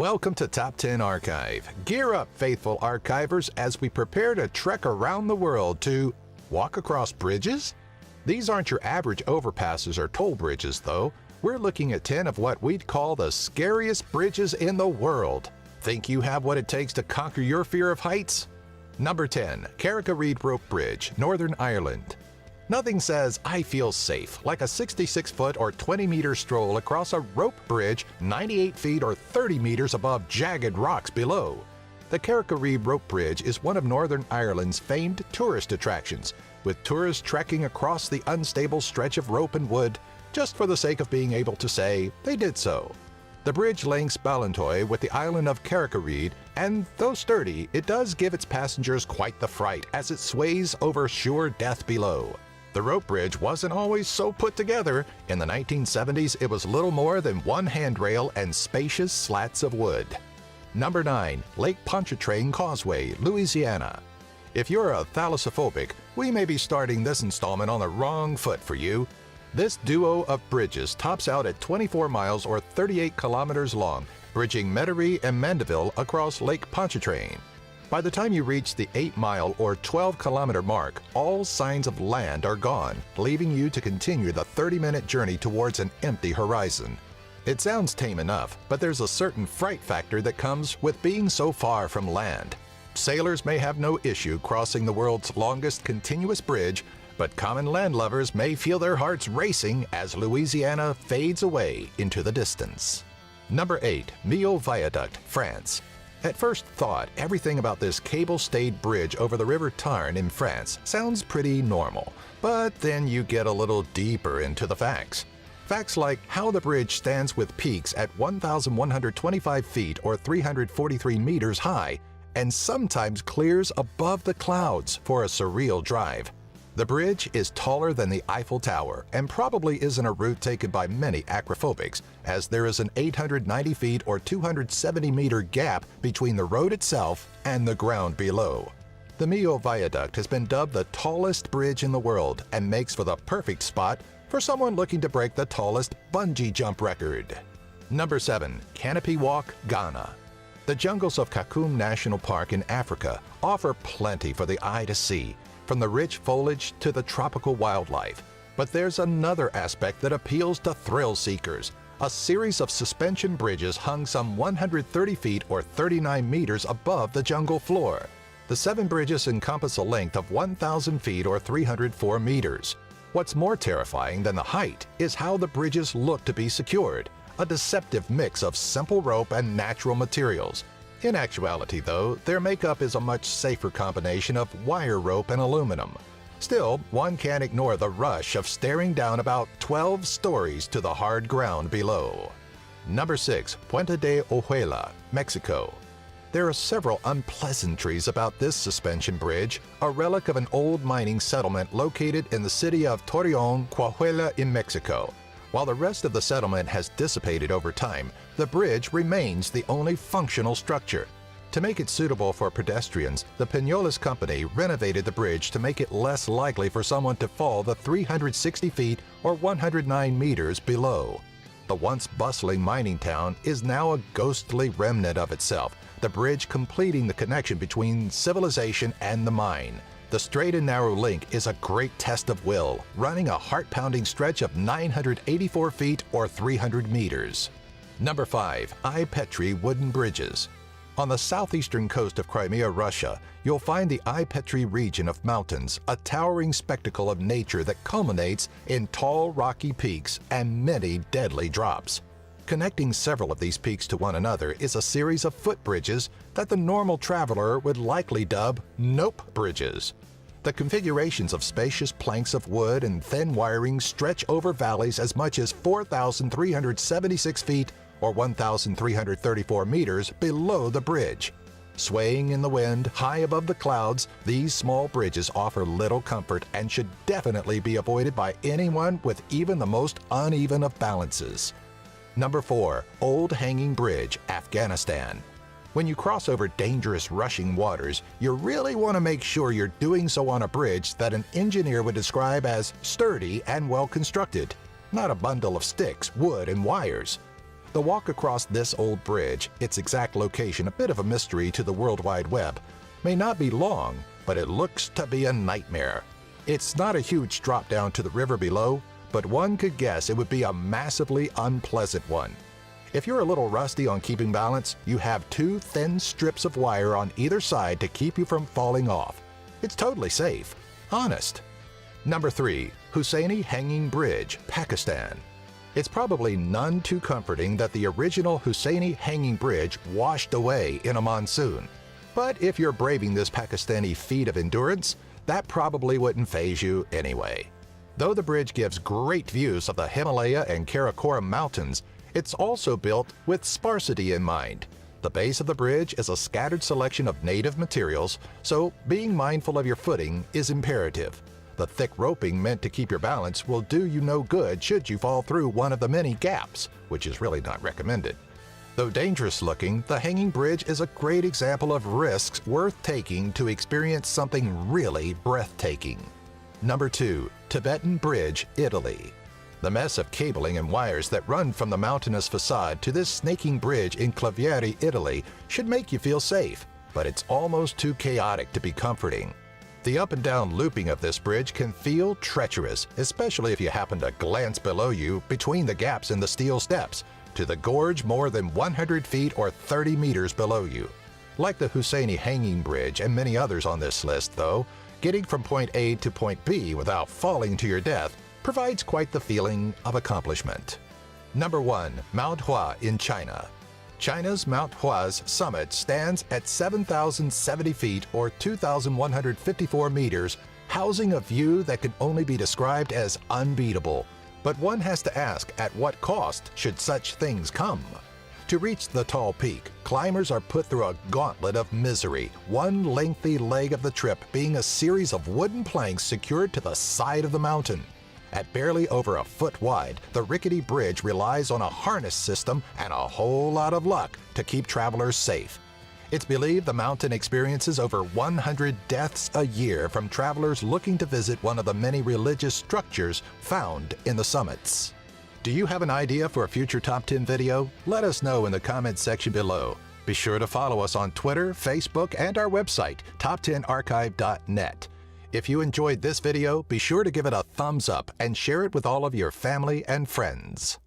Welcome to Top 10 Archive. Gear up, faithful archivers, as we prepare to trek around the world to walk across bridges? These aren't your average overpasses or toll bridges, though. We're looking at 10 of what we'd call the scariest bridges in the world. Think you have what it takes to conquer your fear of heights? Number 10, Carrick-a-Rede Rope Bridge, Northern Ireland. Nothing says I feel safe like a 66-foot or 20-meter stroll across a rope bridge 98 feet or 30 meters above jagged rocks below. The Carrick-a-Rede Rope Bridge is one of Northern Ireland's famed tourist attractions, with tourists trekking across the unstable stretch of rope and wood just for the sake of being able to say they did so. The bridge links Ballintoy with the island of Carrick-a-Rede, and though sturdy, it does give its passengers quite the fright as it sways over sure death below. The rope bridge wasn't always so put together. In the 1970s, it was little more than one handrail and spacious slats of wood. Number 9, Lake Pontchartrain Causeway, Louisiana. If you're a thalassophobic, we may be starting this installment on the wrong foot for you. This duo of bridges tops out at 24 miles or 38 kilometers long, bridging Metairie and Mandeville across Lake Pontchartrain. By the time you reach the 8-mile or 12-kilometer mark, all signs of land are gone, leaving you to continue the 30-minute journey towards an empty horizon. It sounds tame enough, but there's a certain fright factor that comes with being so far from land. Sailors may have no issue crossing the world's longest continuous bridge, but common landlubbers may feel their hearts racing as Louisiana fades away into the distance. Number 8, Millau Viaduct, France. At first thought, everything about this cable-stayed bridge over the River Tarn in France sounds pretty normal, but then you get a little deeper into the facts. Facts like how the bridge stands with peaks at 1,125 feet or 343 meters high, and sometimes clears above the clouds for a surreal drive. The bridge is taller than the Eiffel Tower and probably isn't a route taken by many acrophobics, as there is an 890 feet or 270 meter gap between the road itself and the ground below. The Millau Viaduct has been dubbed the tallest bridge in the world and makes for the perfect spot for someone looking to break the tallest bungee jump record. Number 7, Canopy Walk, Ghana. The jungles of Kakum National Park in Africa offer plenty for the eye to see, from the rich foliage to the tropical wildlife. But there's another aspect that appeals to thrill seekers: a series of suspension bridges hung some 130 feet or 39 meters above the jungle floor. The 7 bridges encompass a length of 1,000 feet or 304 meters. What's more terrifying than the height is how the bridges look to be secured, a deceptive mix of simple rope and natural materials. In actuality, though, their makeup is a much safer combination of wire rope and aluminum. Still, one can't ignore the rush of staring down about 12 stories to the hard ground below. Number 6, Puente de Ojuela, Mexico. There are several unpleasantries about this suspension bridge, a relic of an old mining settlement located in the city of Torreon, Coahuila in Mexico. While the rest of the settlement has dissipated over time, the bridge remains the only functional structure. To make it suitable for pedestrians, the Peñoles Company renovated the bridge to make it less likely for someone to fall the 360 feet or 109 meters below. The once bustling mining town is now a ghostly remnant of itself, the bridge completing the connection between civilization and the mine. The straight and narrow link is a great test of will, running a heart-pounding stretch of 984 feet or 300 meters. Number 5, I Petri Wooden Bridges. On the southeastern coast of Crimea, Russia, you'll find the I Petri region of mountains, a towering spectacle of nature that culminates in tall, rocky peaks and many deadly drops. Connecting several of these peaks to one another is a series of footbridges that the normal traveler would likely dub Nope Bridges. The configurations of spacious planks of wood and thin wiring stretch over valleys as much as 4,376 feet or 1,334 meters below the bridge. Swaying in the wind high above the clouds, these small bridges offer little comfort and should definitely be avoided by anyone with even the most uneven of balances. Number 4, Old Hanging Bridge, Afghanistan. When you cross over dangerous rushing waters, you really want to make sure you're doing so on a bridge that an engineer would describe as sturdy and well constructed, not a bundle of sticks, wood, and wires. The walk across this old bridge, its exact location a bit of a mystery to the World Wide Web, may not be long, but it looks to be a nightmare. It's not a huge drop down to the river below, but one could guess it would be a massively unpleasant one. If you're a little rusty on keeping balance, you have two thin strips of wire on either side to keep you from falling off. It's totally safe. Honest. Number 3. Hussaini Hanging Bridge, Pakistan. It's probably none too comforting that the original Hussaini Hanging Bridge washed away in a monsoon. But if you're braving this Pakistani feat of endurance, that probably wouldn't faze you anyway. Though the bridge gives great views of the Himalaya and Karakoram mountains, it's also built with sparsity in mind. The base of the bridge is a scattered selection of native materials, so being mindful of your footing is imperative. The thick roping meant to keep your balance will do you no good should you fall through one of the many gaps, which is really not recommended. Though dangerous looking, the hanging bridge is a great example of risks worth taking to experience something really breathtaking. Number 2. Tibetan Bridge, Italy. The mess of cabling and wires that run from the mountainous facade to this snaking bridge in Claviere, Italy should make you feel safe, but it's almost too chaotic to be comforting. The up and down looping of this bridge can feel treacherous, especially if you happen to glance below you between the gaps in the steel steps to the gorge more than 100 feet or 30 meters below you. Like the Hussaini Hanging Bridge and many others on this list, though, getting from point A to point B without falling to your death provides quite the feeling of accomplishment. Number 1. Mount Hua in China. China's Mount Hua's summit stands at 7,070 feet or 2,154 meters, housing a view that can only be described as unbeatable. But one has to ask, at what cost should such things come? To reach the tall peak, climbers are put through a gauntlet of misery, one lengthy leg of the trip being a series of wooden planks secured to the side of the mountain. At barely over a foot wide, the rickety bridge relies on a harness system and a whole lot of luck to keep travelers safe. It's believed the mountain experiences over 100 deaths a year from travelers looking to visit one of the many religious structures found in the summits. Do you have an idea for a future Top 10 video? Let us know in the comments section below. Be sure to follow us on Twitter, Facebook, and our website, top10archive.net. If you enjoyed this video, be sure to give it a thumbs up and share it with all of your family and friends.